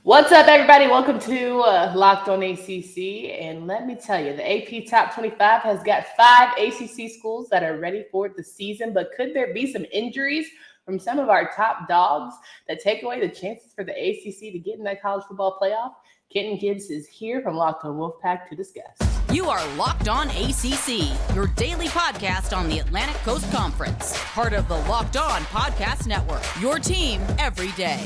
What's up, everybody? Welcome to Locked on ACC. And let me tell you, the AP Top 25 has got 5 ACC schools that are ready for the season. But could there be some injuries from some of our top dogs that take away the chances for the ACC to get in that college football playoff? Kenton Gibbs is here from Locked on Wolfpack to discuss. You are Locked On ACC, your daily podcast on the Atlantic Coast Conference. Part of the Locked On Podcast Network, your team every day.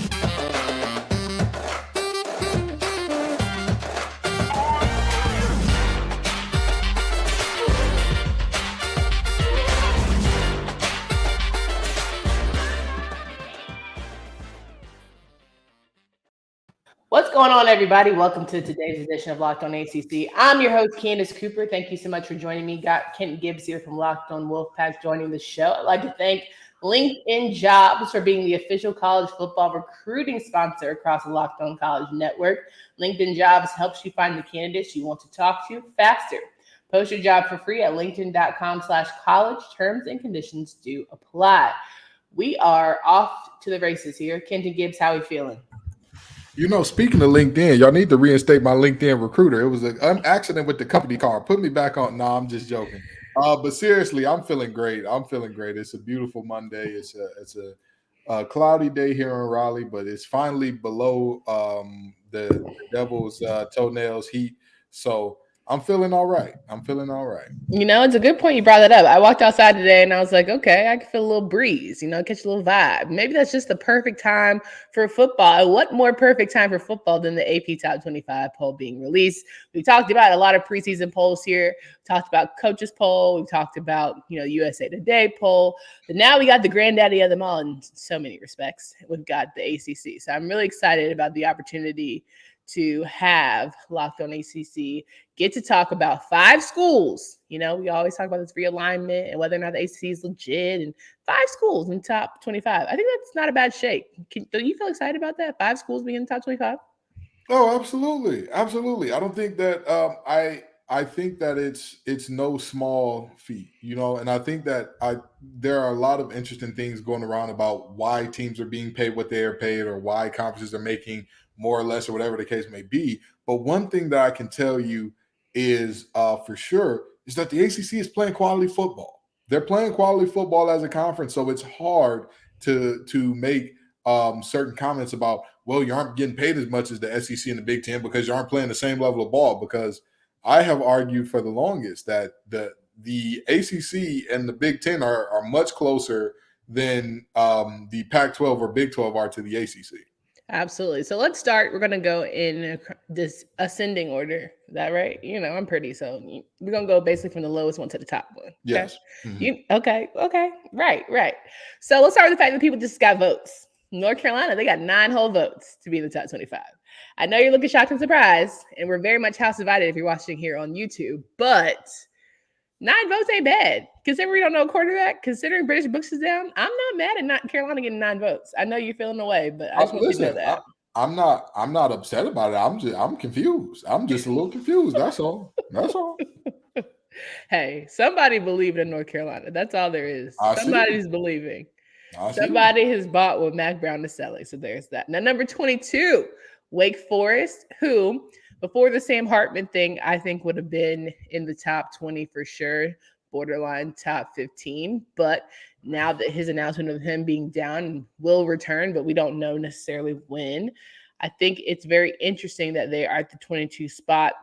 What's going on, everybody? Welcome to today's edition of Locked on ACC. I'm your host, Candace Cooper. Thank you so much for joining me. Got Kenton Gibbs here from Locked on Wolfpack joining the show. I'd like to thank LinkedIn Jobs for being the official college football recruiting sponsor across the Locked on College Network. LinkedIn Jobs helps you find the candidates you want to talk to faster. Post your job for free at linkedin.com/college. Terms and conditions do apply. We are off to the races here. Kenton Gibbs, how are you feeling? You know, speaking of LinkedIn, y'all need to reinstate my LinkedIn recruiter. It was an accident with the company car. Put me back on. No, I'm just joking. But seriously, I'm feeling great. It's a beautiful Monday. It's a cloudy day here in Raleigh, but it's finally below the Devil's toenails heat. So I'm feeling all right. You know, it's a good point you brought that up. I walked outside today and I was like, okay, I can feel a little breeze, catch a little vibe. Maybe that's just the perfect time for football. And what more perfect time for football than the AP Top 25 poll being released? We talked about a lot of preseason polls here. We talked about coaches poll. We talked about, USA Today poll. But now we got the granddaddy of them all in so many respects. We've got the ACC. So I'm really excited about the opportunity to have Locked on ACC get to talk about 5 schools. We always talk about this realignment and whether or not the ACC is legit, and 5 schools in top 25. I think that's not a bad shake. Do you feel excited about that? 5 schools being in the top 25? Oh, absolutely. I don't think that I think that it's no small feat, and I think that there are a lot of interesting things going around about why teams are being paid what they are paid, or why conferences are making more or less, or whatever the case may be. But one thing that I can tell you is for sure is that the ACC is playing quality football. They're playing quality football as a conference, so it's hard to make certain comments about, well, you aren't getting paid as much as the SEC and the Big Ten because you aren't playing the same level of ball. Because I have argued for the longest that the ACC and the Big Ten are much closer than the Pac-12 or Big 12 are to the ACC. Absolutely. So let's start. We're going to go in this ascending order. Is that right? I'm pretty. So we're going to go basically from the lowest one to the top one. Okay? Yes. Mm-hmm. Okay. Right. So let's start with the fact that people just got votes. North Carolina, they got 9 whole votes to be in the top 25. I know you're looking shocked and surprised, and we're very much house divided if you're watching here on YouTube, but 9 votes ain't bad. Considering we don't know a quarterback, considering British Books is down, I'm not mad at not Carolina getting 9 votes. I know you're feeling away, but I just want you to know that. I'm not upset about it. I'm confused. I'm just a little confused. That's all. Hey, somebody believed in North Carolina. That's all there is. Somebody's believing. Somebody has bought what Mac Brown is selling. So there's that. Now, number 22, Wake Forest, who before the Sam Hartman thing, I think would have been in the top 20 for sure, borderline top 15. But now that his announcement of him being down will return, but we don't know necessarily when, I think it's very interesting that they are at the 22 spot,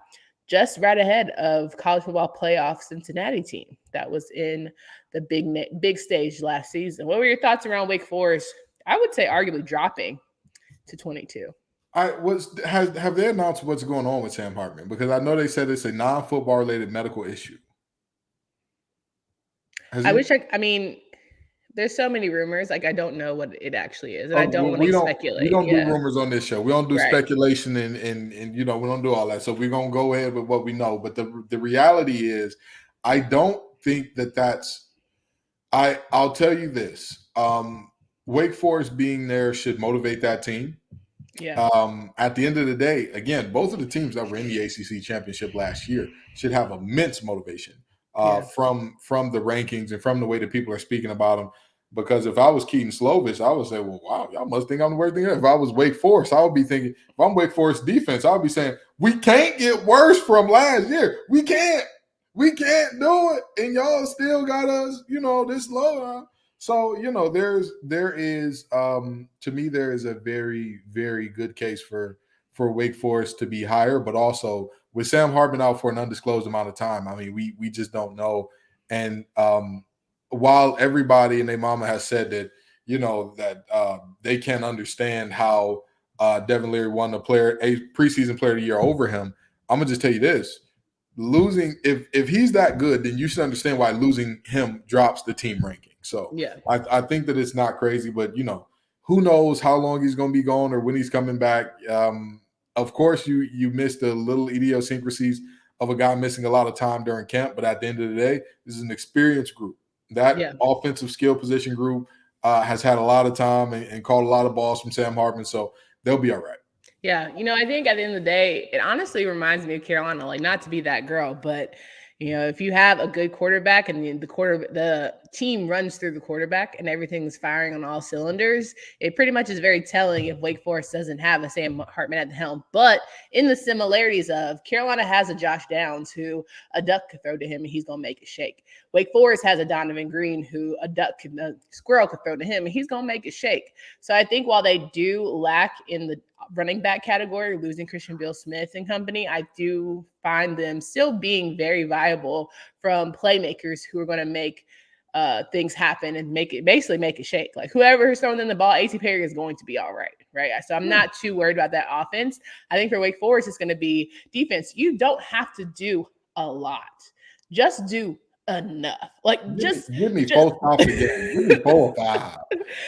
just right ahead of college football playoff Cincinnati team that was in the big stage last season. What were your thoughts around Wake Forest? I would say arguably dropping to 22. Have they announced what's going on with Sam Hartman? Because I know they said it's a non-football related medical issue. There's so many rumors. Like, I don't know what it actually is. And I don't want to speculate. We don't do rumors on this show. We don't do speculation and we don't do all that. So we're going to go ahead with what we know. But the reality is, I don't think that's – I'll tell you this. Wake Forest being there should motivate that team. Yeah. At the end of the day, again, both of the teams that were in the ACC championship last year should have immense motivation from the rankings and from the way that people are speaking about them. Because if I was Keaton Slovis, I would say, well, wow, y'all must think I'm the worst thing ever. If I was Wake Forest, I would be thinking, if I'm Wake Forest defense, I would be saying, we can't get worse from last year. We can't do it. And y'all still got us, this low. So, there is, to me, there is a very, very good case for Wake Forest to be higher, but also with Sam Hartman out for an undisclosed amount of time, I mean, we just don't know. And, while everybody and their mama has said that, that they can't understand how Devin Leary won a preseason player of the year over him, I'm going to just tell you this. Losing, if he's that good, then you should understand why losing him drops the team ranking. So yeah, I think that it's not crazy, but, who knows how long he's going to be gone or when he's coming back. Of course, you missed the little idiosyncrasies of a guy missing a lot of time during camp, but at the end of the day, this is an experienced group. That offensive skill position group has had a lot of time and caught a lot of balls from Sam Hartman, so they'll be all right. Yeah, I think at the end of the day, it honestly reminds me of Carolina, like not to be that girl, but if you have a good quarterback and the team runs through the quarterback and everything's firing on all cylinders, it pretty much is very telling if Wake Forest doesn't have a Sam Hartman at the helm. But in the similarities of Carolina has a Josh Downs who a duck could throw to him and he's going to make it shake. Wake Forest has a Donovan Green who a squirrel could throw to him and he's going to make it shake. So I think while they do lack in the running back category, losing Christian Bill Smith and company, I do find them still being very viable from playmakers who are going to make things happen and make it shake. Like whoever is throwing in the ball, A.T. Perry is going to be all right. So I'm not too worried about that offense. I think for Wake Forest, it's going to be defense. You don't have to do a lot. Just do enough. Give me 4 stops again. Give me 4 or 5.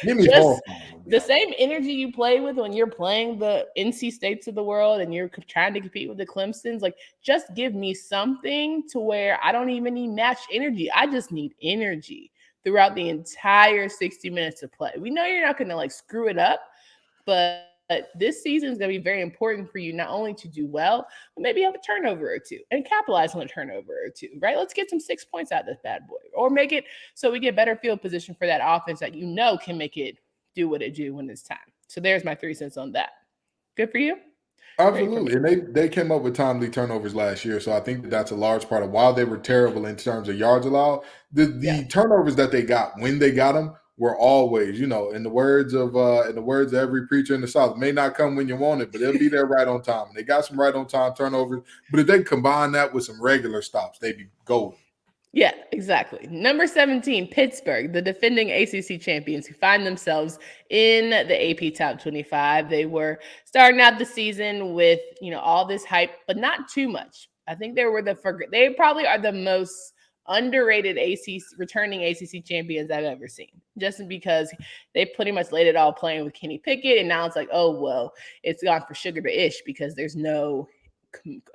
Give me 4 or 5. The same energy you play with when you're playing the NC States of the world and you're trying to compete with the Clemsons, like just give me something to where I don't even need matched energy. I just need energy throughout the entire 60 minutes of play. We know you're not going to screw it up, but this season is going to be very important for you not only to do well, but maybe have a turnover or two and capitalize on a turnover or two, right? Let's get some 6 points out of this bad boy or make it so we get better field position for that offense that can make it do what it do when it's time. So there's my 3 cents on that. Good for you? Absolutely. And they came up with timely turnovers last year. So I think that's a large part of why they were terrible in terms of yards allowed. The turnovers that they got when they got them were always, in the words of every preacher in the South, may not come when you want it, but they'll be there right on time. And they got some right on time turnovers. But if they combine that with some regular stops, they'd be golden. Yeah, exactly. Number 17, Pittsburgh, the defending ACC champions who find themselves in the AP Top 25. They were starting out the season with, all this hype, but not too much. I think they probably are the most underrated returning ACC champions I've ever seen, just because they pretty much laid it all playing with Kenny Pickett. And now it's like, oh, well, it's gone for sugar to ish because there's no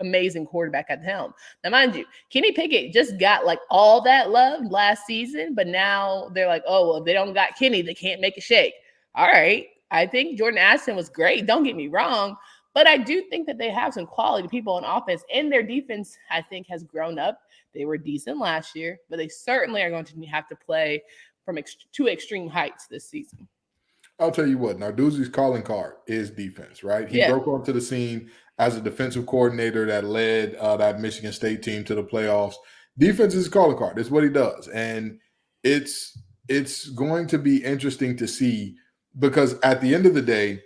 amazing quarterback at the helm. Now, mind you, Kenny Pickett just got all that love last season, but now they're like, oh, well, if they don't got Kenny, they can't make a shake. All right. I think Jordan Addison was great. Don't get me wrong, but I do think that they have some quality people on offense, and their defense, I think, has grown up. They were decent last year, but they certainly are going to have to play from to extreme heights this season. I'll tell you what, Narduzzi's calling card is defense, right? He broke onto the scene as a defensive coordinator that led that Michigan State team to the playoffs. Defense is his calling card. It's what he does. And it's going to be interesting to see because at the end of the day,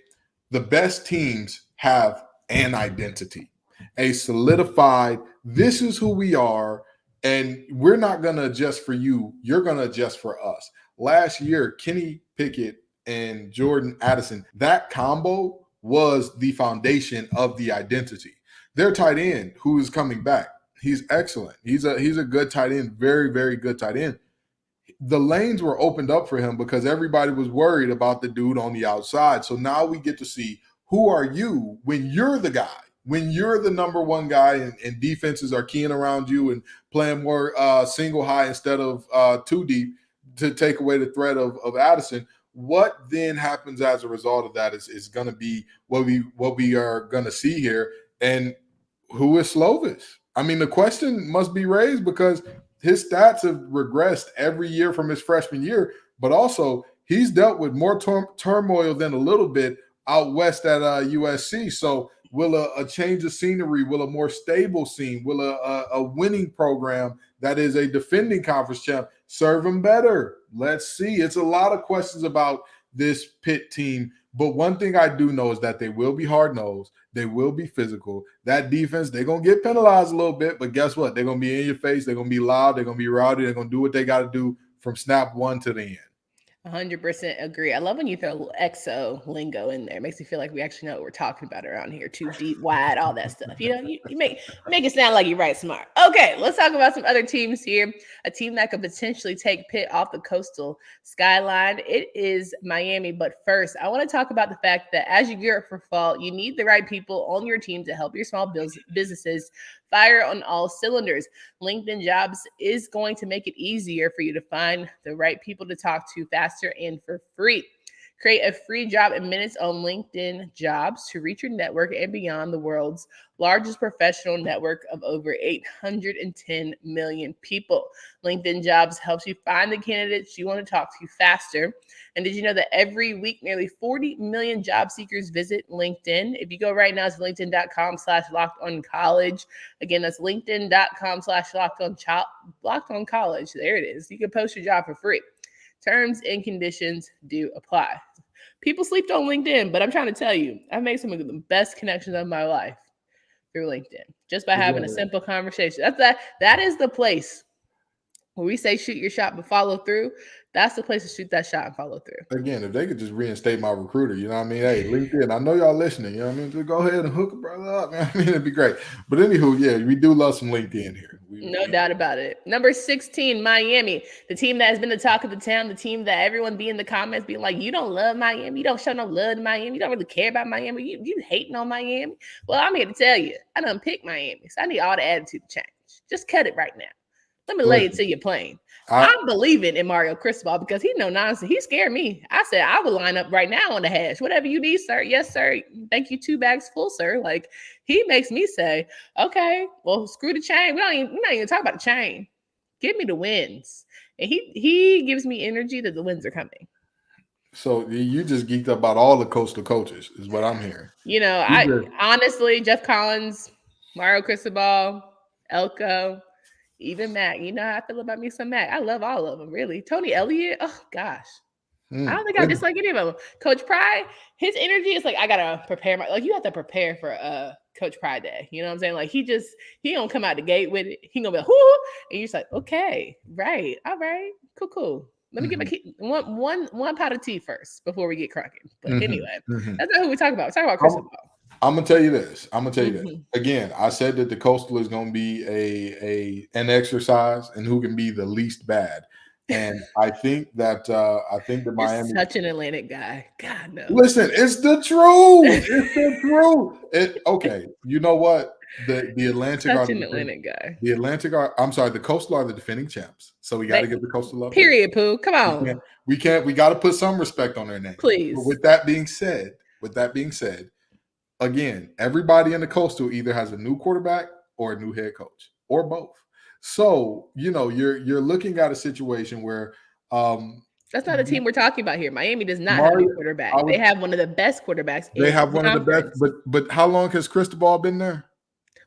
the best teams have an identity, a solidified, this is who we are, and we're not going to adjust for you. You're going to adjust for us. Last year, Kenny Pickett and Jordan Addison, that combo was the foundation of the identity. Their tight end, who is coming back, he's excellent. He's a good tight end, very, very good tight end. The lanes were opened up for him because everybody was worried about the dude on the outside. So now we get to see who are you when you're the guy, when you're the number one guy and defenses are keying around you and playing more single high instead of 2 deep to take away the threat of Addison. What then happens as a result of that is going to be what we are going to see here. And who is Slovis? I mean, the question must be raised because his stats have regressed every year from his freshman year, but also he's dealt with more turmoil than a little bit out west at USC. So will a change of scenery, will a more stable scene, will a winning program that is a defending conference champ serve him better? Let's see. It's a lot of questions about this Pitt team. But one thing I do know is that they will be hard-nosed. They will be physical. That defense, they're going to get penalized a little bit, but guess what? They're going to be in your face. They're going to be loud. They're going to be rowdy. They're going to do what they got to do from snap one to the end. 100% agree. I love when you throw a little exo lingo in there. It makes me feel like we actually know what we're talking about around here. Too deep, wide, all that stuff. You know, you make it sound like you're right smart. Okay, let's talk about some other teams here. A team that could potentially take Pitt off the coastal skyline. It is Miami. But first, I want to talk about the fact that as you gear up for fall, you need the right people on your team to help your small businesses fire on all cylinders. LinkedIn Jobs is going to make it easier for you to find the right people to talk to faster and for free. Create a free job in minutes on LinkedIn Jobs to reach your network and beyond the world's largest professional network of over 810 million people. LinkedIn Jobs helps you find the candidates you want to talk to faster. And did you know that every week, nearly 40 million job seekers visit LinkedIn? If you go right now, it's linkedin.com/lockedoncollege. Again, that's linkedin.com/lockedoncollege. There it is. You can post your job for free. Terms and conditions do apply. People sleep on LinkedIn, but I'm trying to tell you, I've made some of the best connections of my life through LinkedIn just by having a simple conversation. That is the place where we say shoot your shot but follow through. That's the place to shoot that shot and follow through. Again, if they could just reinstate my recruiter, you know what I mean? Hey, LinkedIn, I know y'all listening, you know what I mean? Just go ahead and hook a brother up, you know what I mean? It'd be great. But anywho, yeah, we do love some LinkedIn here. No doubt about it. Number 16, Miami, the team that has been the talk of the town, the team that everyone be in the comments being like, you don't love Miami, you don't show no love to Miami, you don't really care about Miami, you hating on Miami. Well, I'm here to tell you, I done picked Miami, so I need all the attitude to change. Just cut it right now. Let me lay it to you plain. I'm believing in Mario Cristobal because he no nonsense. He scared me. I said I would line up right now on the hash. Whatever you need, sir. Yes, sir. Thank you. 2 bags full, sir. Like he makes me say, okay, well, screw the chain. We're not even talking about the chain. Give me the wins. And he gives me energy that the wins are coming. So you just geeked up about all the coastal coaches is what I'm hearing. You know, honestly, Jeff Collins, Mario Cristobal, Elko, even Mac. You know how I feel about me some Mac. I love all of them, really. Tony Elliott, oh gosh. I don't think I dislike any of them. Coach Pride, his energy is like, I gotta prepare you have to prepare for Coach Pride Day. You know what I'm saying? Like he don't come out the gate with it. He gonna be like, whoo, and you're just like, okay, right, all right, cool. Let me get my one pot of tea first before we get cracking. But anyway, that's not who we talk about. We're talking about Cristobal. I'm gonna tell you this. Again, I said that the coastal is gonna be an exercise and who can be the least bad. And I think that Miami is such an Atlantic guy. God no. Listen, it's the truth. It's the truth. Okay, you know what? The Atlantic such an Atlantic guy. The Atlantic are. I'm sorry. The coastal are the defending champs. So we got to give the coastal love. Period. Pooh. Come on. We can't. We got to put some respect on their name. Please. But with that being said, again, everybody in the coastal either has a new quarterback or a new head coach or both. So, you know, you're looking at a situation where that's not a team we're talking about here. Miami does not have a new quarterback. They have one of the best quarterbacks. They have one of the best, but how long has Cristobal been there?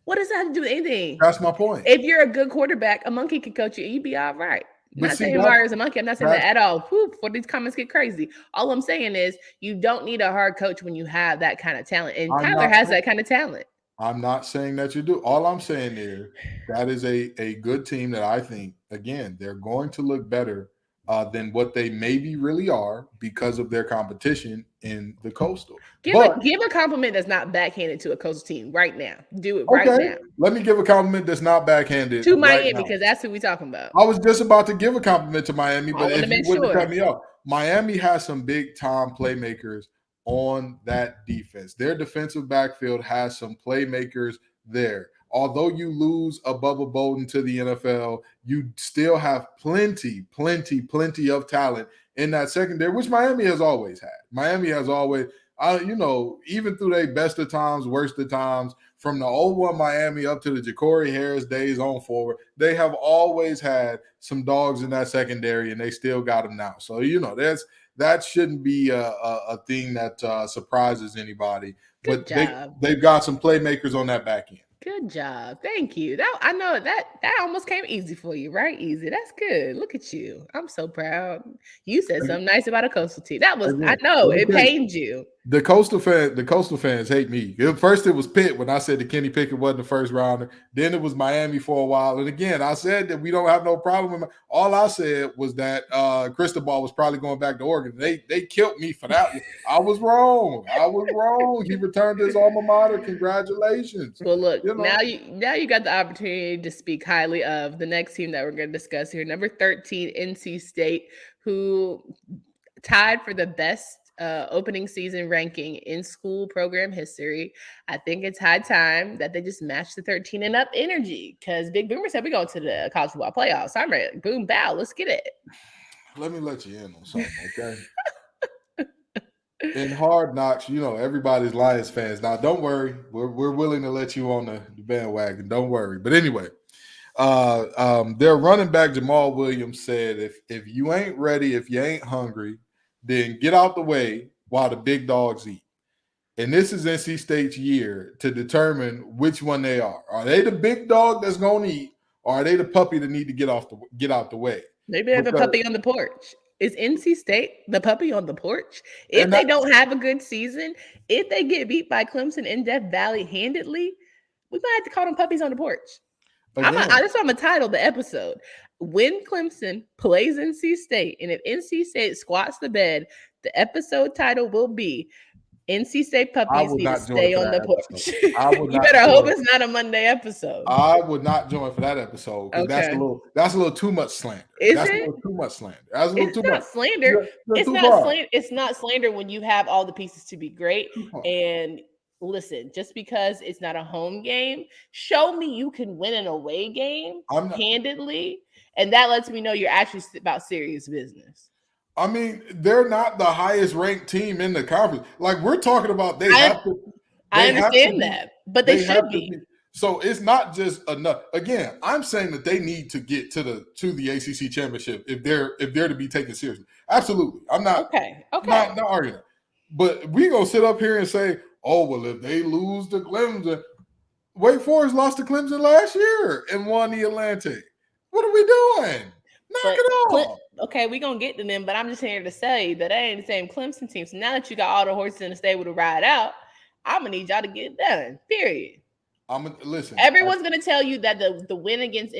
What does that have to do with anything? That's my point. If you're a good quarterback, a monkey can coach you, you'd be all right. I'm not saying Mario's a monkey. I'm not saying that at all. Before these comments get crazy. All I'm saying is you don't need a hard coach when you have that kind of talent. And Tyler has that kind of talent. I'm not saying that you do. All I'm saying is that is a good team that I think, again, they're going to look better than what they maybe really are because of their competition in the coastal. Give a compliment that's not backhanded to a coastal team right now. Do it right now. Let me give a compliment that's not backhanded to Miami because that's who we're talking about. I was just about to give a compliment to Miami, but if you wouldn't cut me off, Miami has some big time playmakers on that defense. Their defensive backfield has some playmakers there. Although you lose a Bubba Bolden to the NFL, you still have plenty of talent in that secondary, which Miami has always had. Miami has always even through their best of times, worst of times, from the 0-1 Miami up to the Ja'Cory Harris days on forward, they have always had some dogs in that secondary, and they still got them now. So, that shouldn't be a thing that surprises anybody. Good job. They've got some playmakers on that back end. Good job. Thank you. I know that almost came easy for you, right? Easy. That's good. Look at you. I'm so proud. You said something nice about a coastal team. That was, I know, it pained you. The coastal fans hate me. First, it was Pitt when I said that Kenny Pickett wasn't the first rounder. Then it was Miami for a while. And again, I said that we don't have no problem with all I said was that Cristobal was probably going back to Oregon. They killed me for that. I was wrong. He returned to his alma mater. Congratulations. Well, look, now you got the opportunity to speak highly of the next team that we're going to discuss here. Number 13, NC State, who tied for the best opening season ranking in school program history. I think it's high time that they just match the 13 and up energy, because Big Boomer said we're going to the college football playoffs. I'm ready. Boom, bow. Let's get it. Let me let you in on something, okay? In Hard Knocks, everybody's Lions fans. Now, don't worry. We're willing to let you on the bandwagon. Don't worry. But anyway, their running back, Jamal Williams, said, if you ain't ready, if you ain't hungry, then get out the way while the big dogs eat. And this is NC State's year to determine which one they are. Are they the big dog that's going to eat, or are they the puppy that need to get out the way? Maybe they have a puppy on the porch. Is NC State the puppy on the porch? If they don't have a good season, if they get beat by Clemson in Death Valley handedly, we might have to call them puppies on the porch. That's what I'm going to title the episode. When Clemson plays NC State, and if NC State squats the bed, the episode title will be NC State puppies need to stay on the porch. You better hope it's not a Monday episode. I would not join for that episode, because that's a little too much slander. That's a little too much slander. That's a little too much slander. It's not slander when you have all the pieces to be great. And listen, just because it's not a home game, show me you can win an away game handedly, and that lets me know you're actually about serious business. I mean, they're not the highest ranked team in the conference. Like, we're talking about, I understand that, but they should be. So it's not just enough. Again, I'm saying that they need to get to the ACC championship if they're to be taken seriously. Absolutely, I'm not not arguing. But we gonna sit up here and say, oh well, if they lose to Clemson, Wake Forest lost to Clemson last year and won the Atlantic. What are we doing? Knock it off. Okay, we're going to get to them, but I'm just here to say that they ain't the same Clemson team. So now that you got all the horses in the stable to ride out, I'm going to need y'all to get it done, period. Listen. Everyone's going to tell you that the win against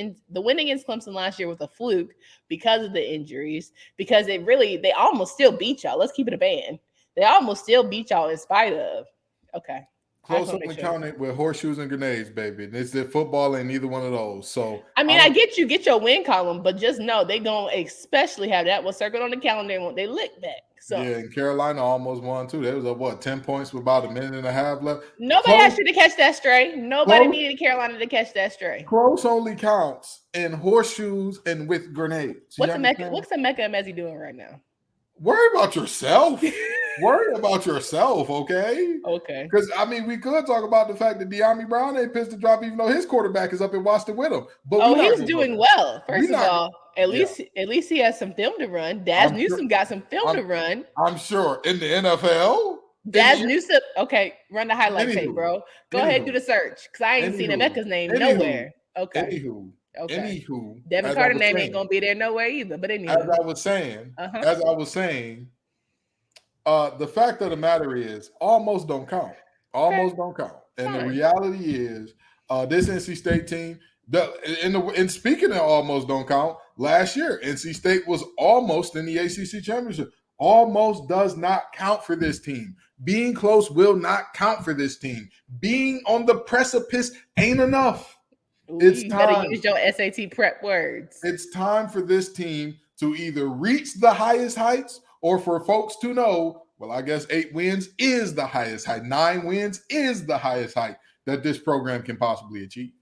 Clemson last year was a fluke because of the injuries, because they almost still beat y'all. Let's keep it a band. They almost still beat y'all in spite of. Okay. Close up and counted with horseshoes and grenades, baby. It's that football ain't neither one of those. So I mean, I get your win column, but just know they gonna especially have that one circled on the calendar and they lick back. So yeah, and Carolina almost won too. There was 10 points with about a minute and a half left. Nobody asked you to catch that stray. Nobody needed Carolina to catch that stray. Close only counts in horseshoes and with grenades. What's Emeka Emezi doing right now? Worry about yourself. Worry about yourself, okay? Okay. Because, I mean, we could talk about the fact that De'Ami Brown ain't pissed to drop, even though his quarterback is up in Washington with him. But he's doing well. First of all, at least he has some film to run. Daz Newsome got some film to run. I'm sure. In the NFL? Daz Newsome. Okay, run the highlight tape, bro. Go ahead and do the search, because I ain't seen Emeka's name nowhere. Okay. Anywho, Devin Carter's name ain't gonna be there nowhere either. But anyway, as I was saying, the fact of the matter is, almost don't count. Almost don't count. And the reality is, this NC State team. And speaking of almost don't count, last year NC State was almost in the ACC championship. Almost does not count for this team. Being close will not count for this team. Being on the precipice ain't enough. It's you time. Better use your SAT prep words. It's time for this team to either reach the highest heights, or for folks to know, well, I guess 8 wins is the highest height. 9 wins is the highest height that this program can possibly achieve.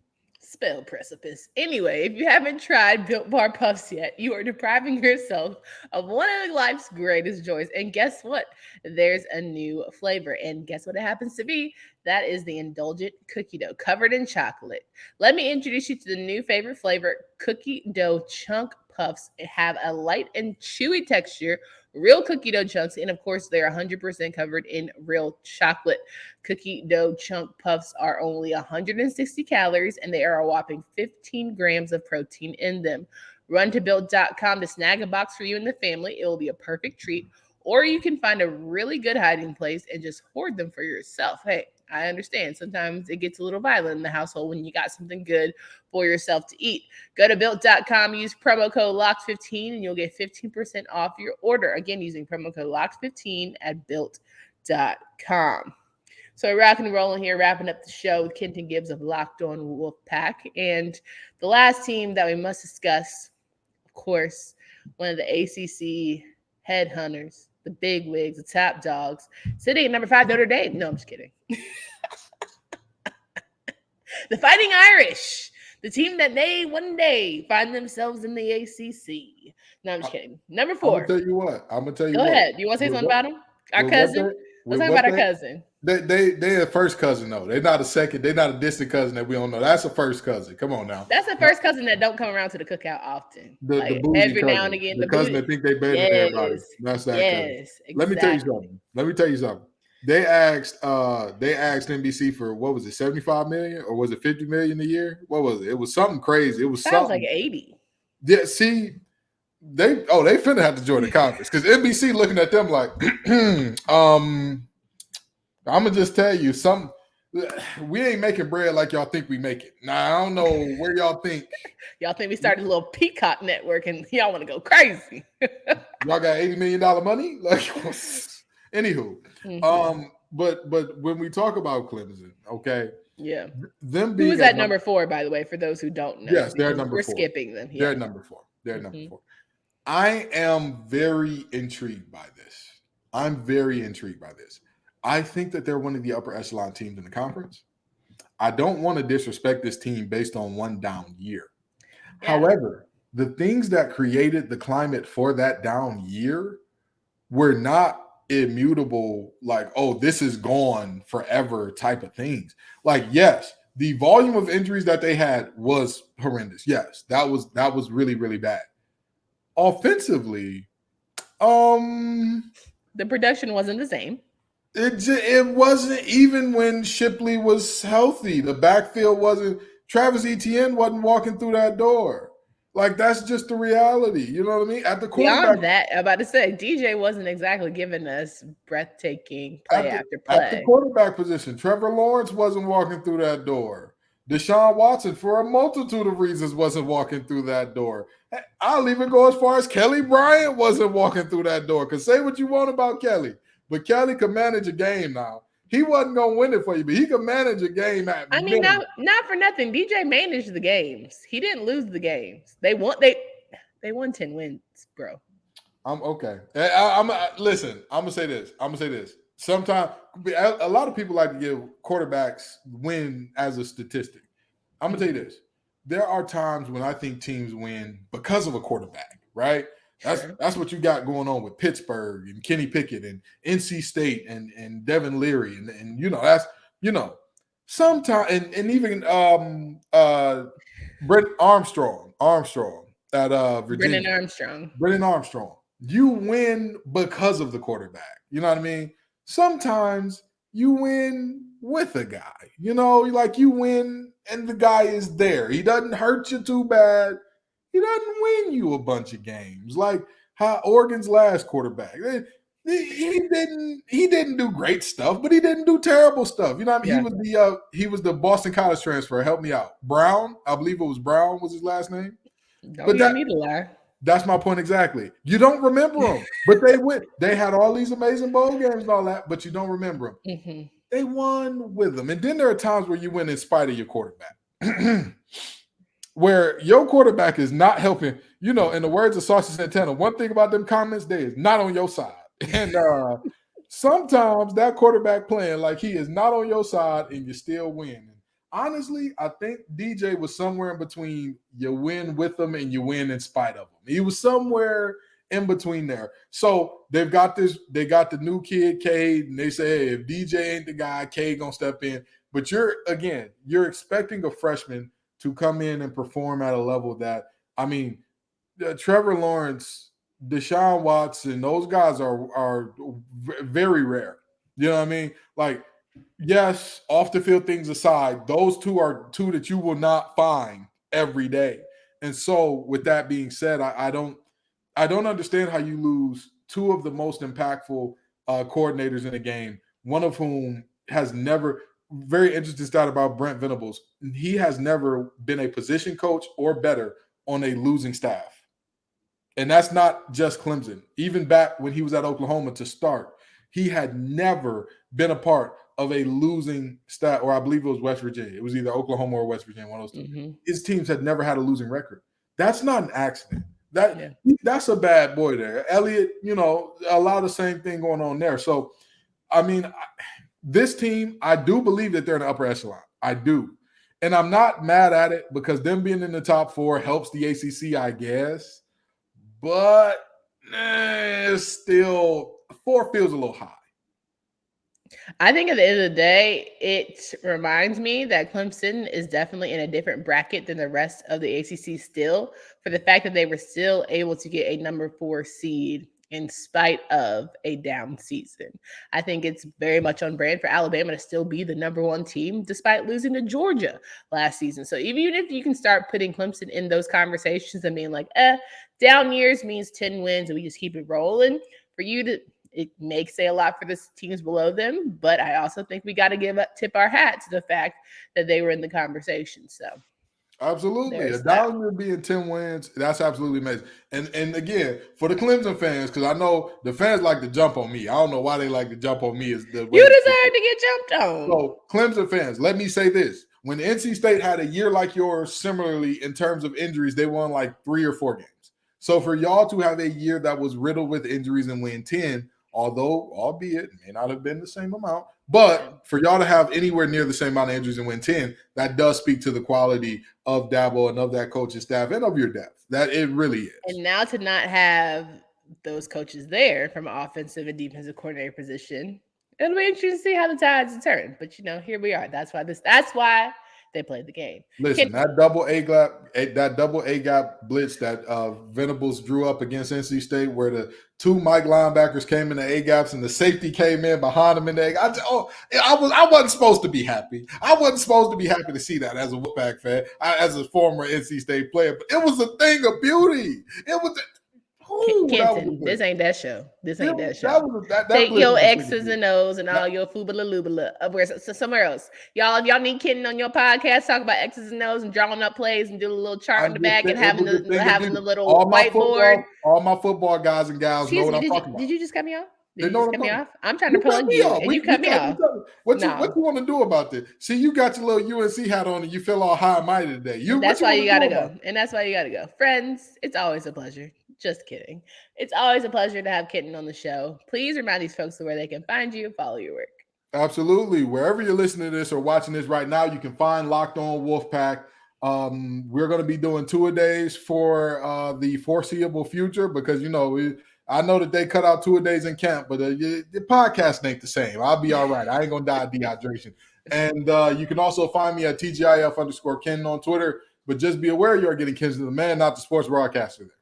Spell precipice. Anyway, if you haven't tried Built Bar Puffs yet, you are depriving yourself of one of life's greatest joys. And guess what? There's a new flavor. And guess what it happens to be? That is the indulgent cookie dough covered in chocolate. Let me introduce you to the new favorite flavor, cookie dough chunk puffs. Have a light and chewy texture, real cookie dough chunks, and of course, they're 100% covered in real chocolate. Cookie dough chunk puffs are only 160 calories, and they are a whopping 15 grams of protein in them. Run to Built.com to snag a box for you and the family. It will be a perfect treat. Or you can find a really good hiding place and just hoard them for yourself. Hey, I understand. Sometimes it gets a little violent in the household when you got something good for yourself to eat. Go to Built.com, use promo code LOCKED15, and you'll get 15% off your order. Again, using promo code LOCKED15 at Built.com. So we're rocking and rolling here, wrapping up the show with Kenton Gibbs of Locked On Wolfpack. And the last team that we must discuss, of course, one of the ACC headhunters, the big wigs, the top dogs, sitting at number 5, Notre Dame. No, I'm just kidding. The Fighting Irish, the team that may one day find themselves in the ACC. No, I'm just kidding. Number 4. I'm going to tell you Go what. ahead. You want to say something about him? Our cousin? Let's talk about our cousin. They're a first cousin, though. They're not a second. They're not a distant cousin that we don't know. That's a first cousin. Come on now. That's a first cousin that don't come around to the cookout often. The like bougie every cousin. now and again. The cousin that think they better than everybody. That's that cousin. Exactly. Let me tell you something. They asked NBC for, what was it, 75 million or was it 50 million a year? What was it? It was something crazy. It was Sounds something like 80. Yeah, see, they finna have to join the conference because NBC looking at them like, I'm gonna just tell you something. We ain't making bread like y'all think we make it. Now I don't know where y'all think. Y'all think we started a little Peacock network and y'all want to go crazy. Y'all got $80 million money? Like, anywho. Mm-hmm. But when we talk about Clemson, okay. Yeah. Them being Who is at number 4, by the way, for those who don't know? Yes, they're at number 4. We're skipping them. They're at number 4. They're at number 4. I am very intrigued by this. I think that they're one of the upper echelon teams in the conference. I don't want to disrespect this team based on one down year. Yeah. However, the things that created the climate for that down year were not immutable, like, oh, this is gone forever type of things. Like, yes, the volume of injuries that they had was horrendous. Yes, that was really, really bad. Offensively, the production wasn't the same. It wasn't even when Shipley was healthy. The backfield wasn't. Travis Etienne wasn't walking through that door. Like, that's just the reality. You know what I mean? At the quarterback, beyond that, I'm about to say DJ wasn't exactly giving us breathtaking play after play. At the quarterback position, Trevor Lawrence wasn't walking through that door. Deshaun Watson, for a multitude of reasons, wasn't walking through that door. I'll even go as far as Kelly Bryant wasn't walking through that door. Because say what you want about Kelly, but Kelly could manage a game now. He wasn't going to win it for you, but he could manage a game. Not for nothing. DJ managed the games. He didn't lose the games. They won 10 wins, bro. I'm okay. Listen, I'm going to say this. Sometimes a lot of people like to give quarterbacks win as a statistic. I'm going to tell you this. There are times when I think teams win because of a quarterback, right? That's what you got going on with Pittsburgh and Kenny Pickett and NC State and Devin Leary and that's sometimes and even Brent Armstrong at Virginia. Brennan Armstrong. You win because of the quarterback. You know what I mean? Sometimes you win with a guy. Like you win and the guy is there. He doesn't hurt you too bad. He doesn't win you a bunch of games like how Oregon's last quarterback. He didn't do great stuff, but he didn't do terrible stuff. You know what I mean? Yeah. He was the Boston College transfer. Help me out. Brown, I believe it was Brown was his last name. Don't get me to lie. That's my point exactly. You don't remember them, but they went. They had all these amazing bowl games and all that, but you don't remember them. Mm-hmm. They won with them, and then there are times where you win in spite of your quarterback. Where your quarterback is not helping, in the words of Saucy Santana, one thing about them comments, they is not on your side. And sometimes that quarterback playing like he is not on your side and you still win. honestly, I think DJ was somewhere in between you win with them and you win in spite of them. He was somewhere in between there. So they got the new kid, Cade, and they say, hey, if DJ ain't the guy, Cade gonna step in. But you're expecting a freshman to come in and perform at a level that, I mean, Trevor Lawrence, Deshaun Watson, those guys are very rare. You know what I mean? Like, yes, off the field things aside, those two are two that you will not find every day. And so, with that being said, I don't understand how you lose two of the most impactful coordinators in the game. One of whom has never. Very interesting stat about Brent Venables. He has never been a position coach or better on a losing staff. And that's not just Clemson. Even back when he was at Oklahoma to start, he had never been a part of a losing staff, or I believe it was West Virginia. It was either Oklahoma or West Virginia, one of those two. Mm-hmm. His teams had never had a losing record. That's not an accident. That's a bad boy there. Elliott, a lot of the same thing going on there. So, I mean, this team, I do believe that they're in the upper echelon. I do. And I'm not mad at it because them being in the top 4 helps the ACC, I guess. But still, 4 feels a little high. I think at the end of the day, it reminds me that Clemson is definitely in a different bracket than the rest of the ACC still, for the fact that they were still able to get a number 4 seed in spite of a down season. I think it's very much on brand for Alabama to still be the number 1 team despite losing to Georgia last season. So even if you can start putting Clemson in those conversations and being like, down years means 10 wins and we just keep it rolling, for you to, it may say a lot for the teams below them, but I also think we got to tip our hat to the fact that they were in the conversation. So absolutely. A down year being 10 wins, that's absolutely amazing. And again, for the Clemson fans, because I know the fans like to jump on me. I don't know why they like to jump on me. Is the way you deserve to get jumped on. So Clemson fans, let me say this. When NC State had a year like yours, similarly in terms of injuries, they won like 3 or 4 games. So for y'all to have a year that was riddled with injuries and win 10, although, albeit, may not have been the same amount, but for y'all to have anywhere near the same amount of injuries and win 10, that does speak to the quality of Dabo and of that coaching staff and of your depth. That it really is. And now to not have those coaches there from an offensive and defensive coordinator position, it'll be interesting to see how the tides turn. But, here we are. That's why they played the game. Listen, that double A gap blitz that Venables drew up against NC State, where the 2 Mike linebackers came in the A gaps and the safety came in behind them in the A gap. I wasn't supposed to be happy. I wasn't supposed to be happy to see that as a Wolfpack fan, as a former NC State player. But it was a thing of beauty. It was. Kenton, this ain't that show. This ain't that show. Take your X's and O's and all your foobala loobala somewhere else. Y'all need Kenton on your podcast, talk about X's and O's and drawing up plays and do a little chart in the back and having the little whiteboard. All my football guys and gals know what I'm talking about. Did you just cut me off? Did you cut me off? I'm trying to plug you, and you cut me off. What you want to do about this? See, you got your little UNC hat on, and you feel all high and mighty today. That's why you got to go. And that's why you got to go. Friends, it's always a pleasure. Just kidding. It's always a pleasure to have Kenton on the show. Please remind these folks where they can find you and follow your work. Absolutely. Wherever you're listening to this or watching this right now, you can find Locked On Wolfpack. We're going to be doing 2-a-days for the foreseeable future because, I know that they cut out 2-a-days in camp, but the podcast ain't the same. I'll be all right. I ain't going to die of dehydration. And you can also find me at TGIF_Kenton on Twitter. But just be aware you are getting Kenton the man, not the sports broadcaster there.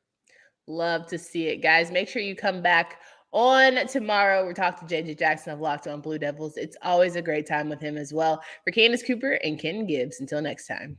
Love to see it, guys. Make sure you come back on tomorrow. We're talking to JJ Jackson of Locked On Blue Devils. It's always a great time with him as well. For Candace Cooper and Kenton Gibbs, until next time.